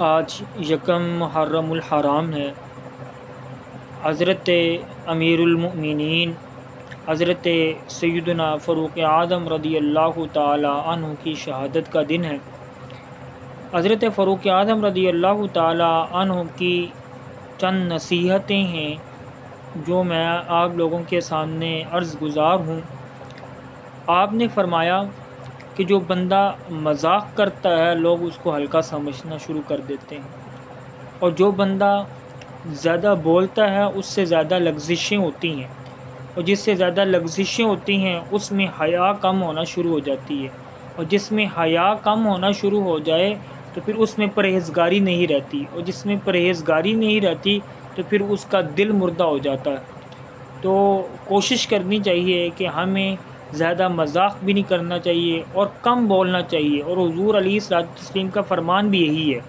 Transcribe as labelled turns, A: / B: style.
A: آج یکم محرم الحرام ہے۔ حضرت امیر المؤمنین حضرت سیدنا فاروق اعظم رضی اللہ تعالی عنہ کی شہادت کا دن ہے۔ حضرت فاروق اعظم رضی اللہ تعالی عنہ کی چند نصیحتیں ہیں جو میں آپ لوگوں کے سامنے عرض گزار ہوں۔ آپ نے فرمایا کہ جو بندہ مذاق کرتا ہے لوگ اس کو ہلکا سمجھنا شروع کر دیتے ہیں، اور جو بندہ زیادہ بولتا ہے اس سے زیادہ لغزشیں ہوتی ہیں، اور جس سے زیادہ لغزشیں ہوتی ہیں اس میں حیا کم ہونا شروع ہو جاتی ہے، اور جس میں حیا کم ہونا شروع ہو جائے تو پھر اس میں پرہیزگاری نہیں رہتی، اور جس میں پرہیزگاری نہیں رہتی تو پھر اس کا دل مردہ ہو جاتا ہے۔ تو کوشش کرنی چاہیے کہ ہمیں زیادہ مذاق بھی نہیں کرنا چاہیے اور کم بولنا چاہیے، اور حضور علیہ الصلوۃ والتسلیم کا فرمان بھی یہی ہے